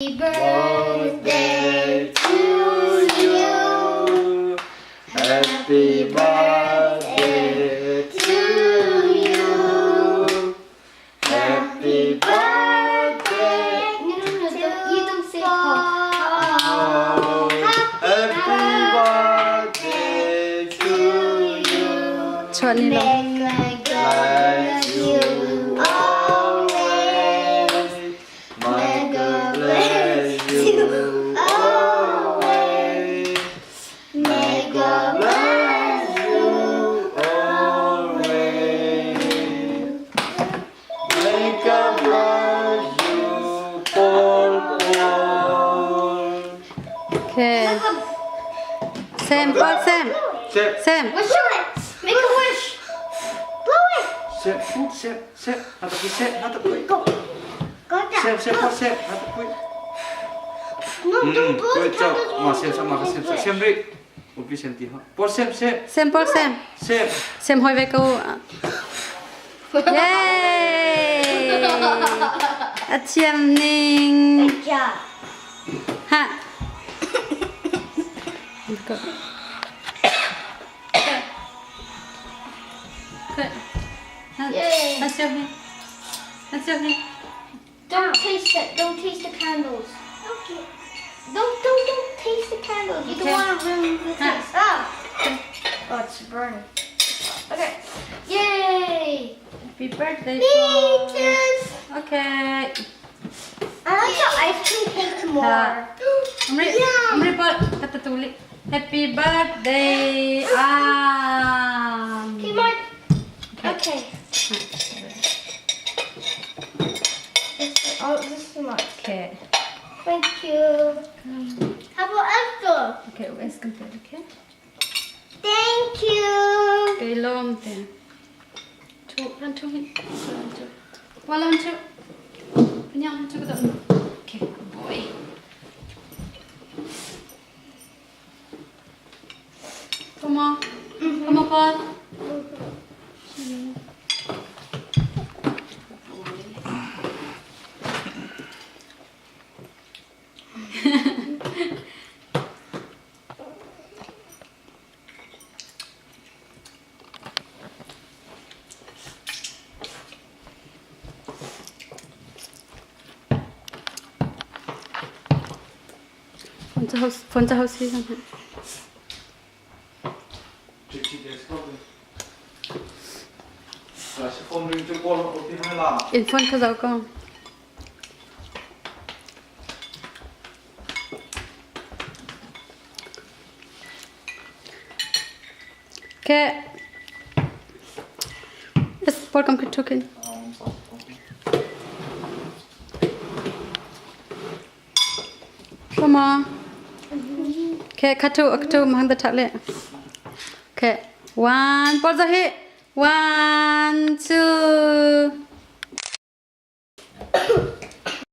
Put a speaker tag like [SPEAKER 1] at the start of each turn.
[SPEAKER 1] Happy birthday to you. Happy birthday to you. Happy birthday. No, you don't say Paul. Happy birthday to you.
[SPEAKER 2] May
[SPEAKER 1] God bless you always. May God bless you always. May God bless you always. May God bless you, Paul.
[SPEAKER 2] Okay. Sam, Paul, Sam.
[SPEAKER 1] Sip,
[SPEAKER 2] Sam.
[SPEAKER 1] wish it. Make a wish. Blow it.
[SPEAKER 3] Sip, sip. Not to sip, not to quick.
[SPEAKER 1] Go. Go down.
[SPEAKER 3] Sip, Paul, sip, not to quick.
[SPEAKER 1] No, don't blow the
[SPEAKER 3] Good job.
[SPEAKER 1] candles.
[SPEAKER 3] Mà xem xong mà xem xong. Xem đi. Một cái xem tí hả? Paul, xem.
[SPEAKER 2] Sam, Paul, Sam.
[SPEAKER 3] Xem.
[SPEAKER 2] Sam hồi về câu. Yay! À chiêm ninh.
[SPEAKER 1] Good job.
[SPEAKER 2] Ha. Go. Good.
[SPEAKER 1] Yay.
[SPEAKER 2] Let's show him. Let's show him.
[SPEAKER 1] Don't taste it. Don't taste the candles. Okay. Don't taste the candles. You
[SPEAKER 2] Okay.
[SPEAKER 1] don't want to ruin the taste. Oh, it's burning. Okay. Yay!
[SPEAKER 2] Happy birthday,
[SPEAKER 1] Me
[SPEAKER 2] Paul.
[SPEAKER 1] too.
[SPEAKER 2] Okay.
[SPEAKER 1] I like the ice cream cake more.
[SPEAKER 2] Amri Paul, kata tulis. Happy birthday.
[SPEAKER 1] Okay, Mark. Okay. This is Mark.
[SPEAKER 2] Okay.
[SPEAKER 1] Thank you. How about Esther?
[SPEAKER 2] Okay, where's complete, okay?
[SPEAKER 1] Thank you.
[SPEAKER 2] Okay, long then. Two minutes. One, two. Penyang, two, okay, good boy. Come on. Come on, Paul. Phone cho house đi không?
[SPEAKER 3] Chị để sao đây? Là sẽ không đi chơi ball một tí hay làm.
[SPEAKER 2] In phone cho giàu con. Okay. Yes, Paul, come to talking. Come on. Okay, katu mahang dah leh. Okay, one, Paul dah hit. 1, 2.